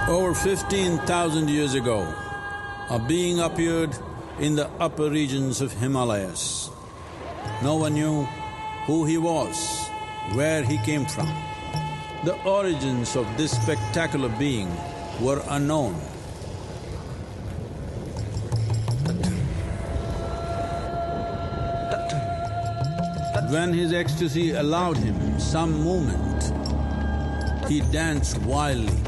Over 15,000 years ago, a being appeared in the upper regions of Himalayas. No one knew who he was, where he came from. The origins of this spectacular being were unknown. When his ecstasy allowed him some movement, he danced wildly.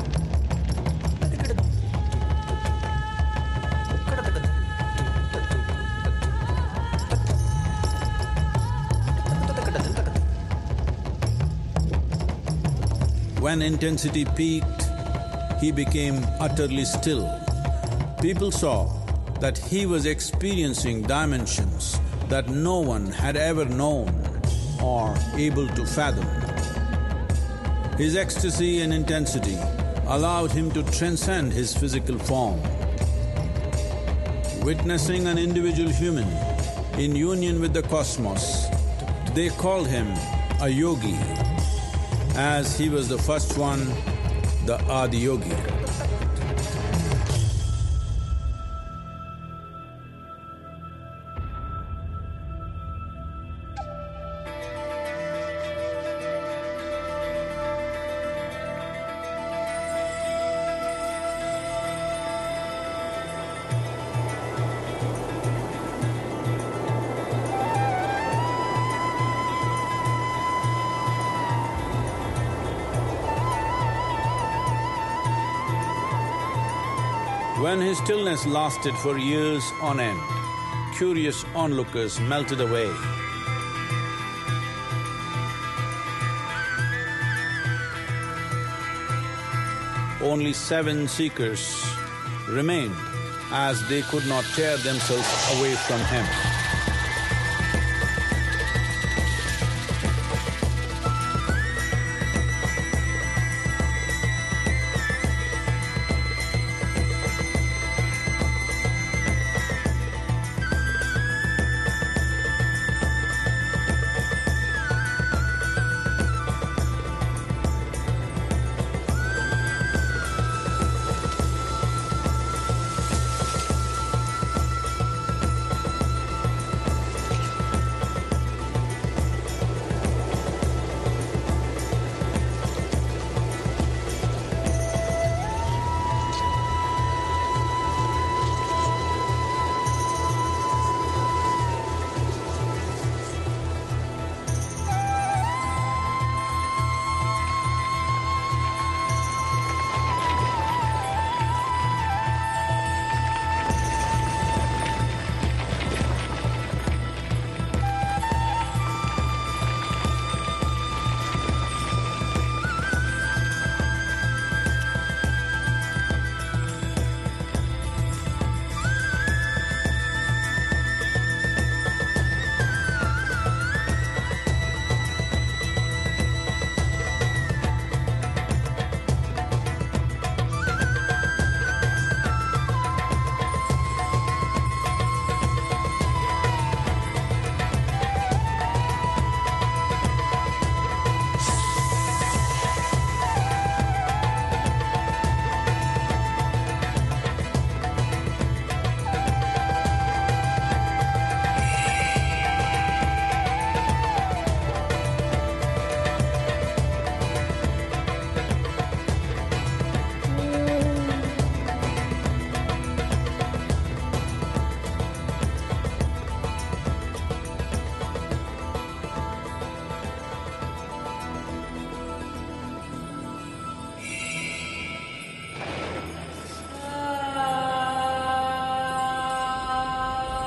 When intensity peaked, he became utterly still. People saw that he was experiencing dimensions that no one had ever known or able to fathom. His ecstasy and intensity allowed him to transcend his physical form. Witnessing an individual human in union with the cosmos, they called him a yogi, as he was the first one, the Adiyogi. When his stillness lasted for years on end, curious onlookers melted away. Only 7 seekers remained, as they could not tear themselves away from him.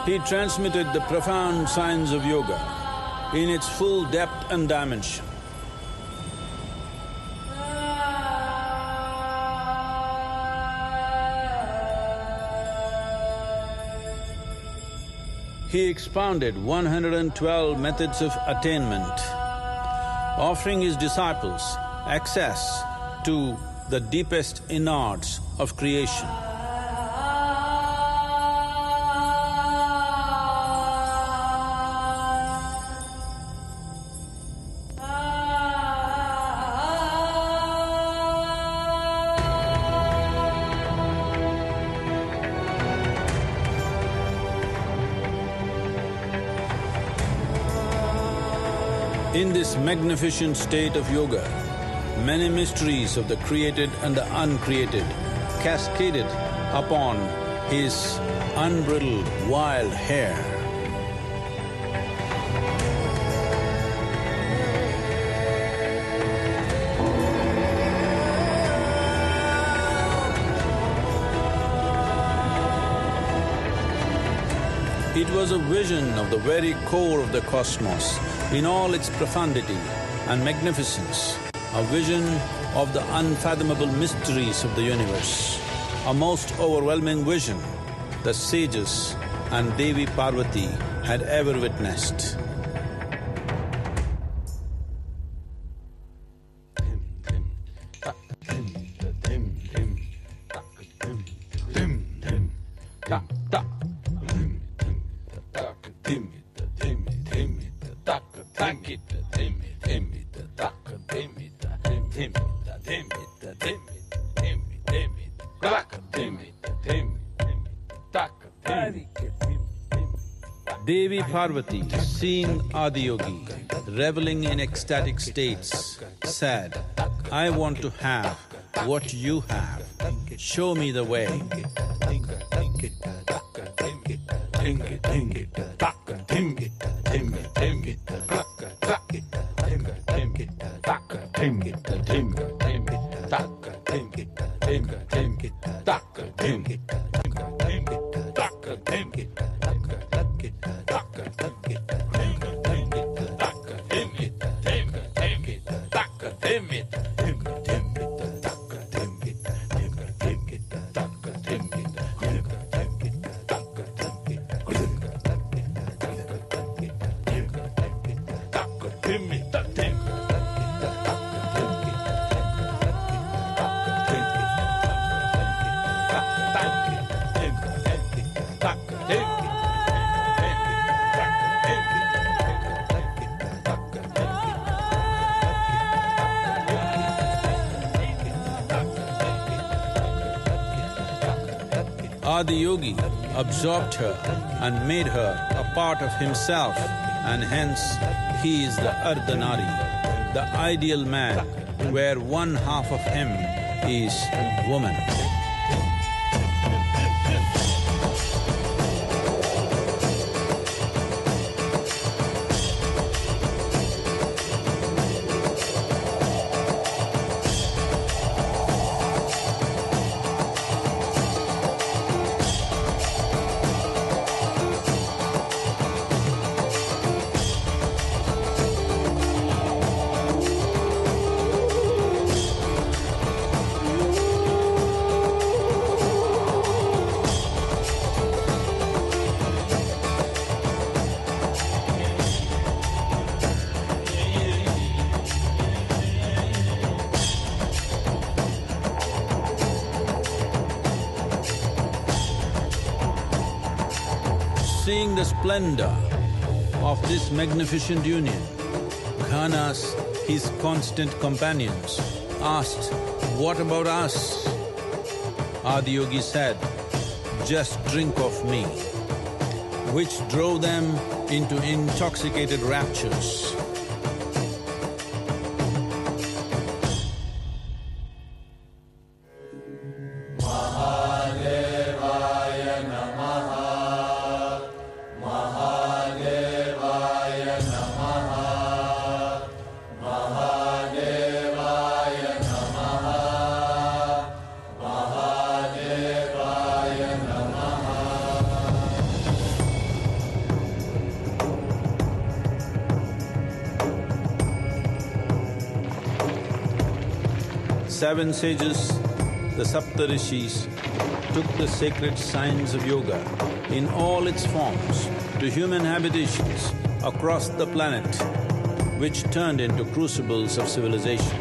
He transmitted the profound science of yoga in its full depth and dimension. He expounded 112 methods of attainment, offering his disciples access to the deepest innards of creation. In this magnificent state of yoga, many mysteries of the created and the uncreated cascaded upon his unbridled wild hair. It was a vision of the very core of the cosmos in all its profundity and magnificence, a vision of the unfathomable mysteries of the universe, a most overwhelming vision the sages and Devi Parvati had ever witnessed. Devi Parvati, seeing Adiyogi reveling in ecstatic states, said, "I want to have what you have, show me the way." Adiyogi absorbed her and made her a part of himself, and hence he is the Ardhanari, the ideal man, where one half of him is woman. Seeing the splendor of this magnificent union, Ghanas, his constant companions, asked, "What about us?" Adiyogi said, "Just drink of me," which drove them into intoxicated raptures. Seven sages, the Saptarishis, took the sacred science of yoga in all its forms to human habitations across the planet, which turned into crucibles of civilization.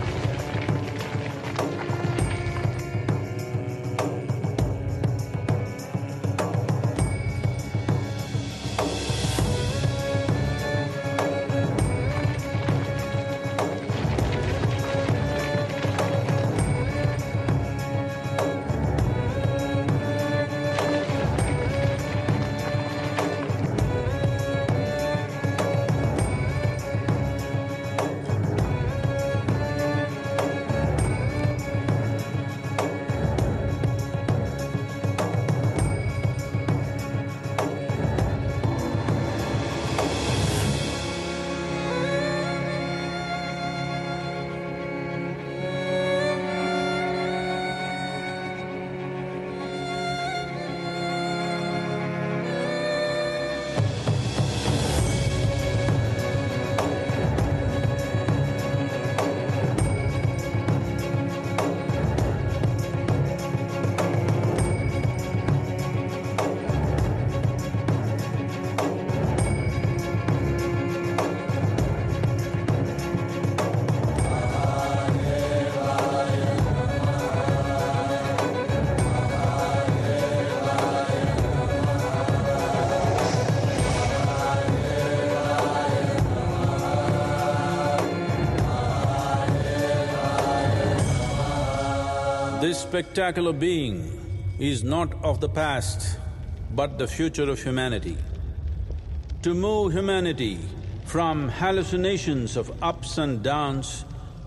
This spectacular being is not of the past, but the future of humanity. To move humanity from hallucinations of ups and downs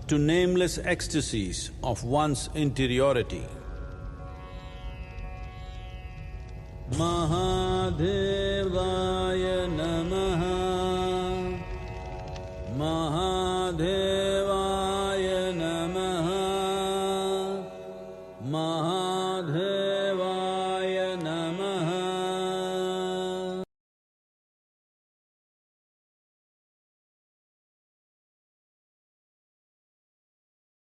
to nameless ecstasies of one's interiority. Mahadevaya Namaha Mahadevaya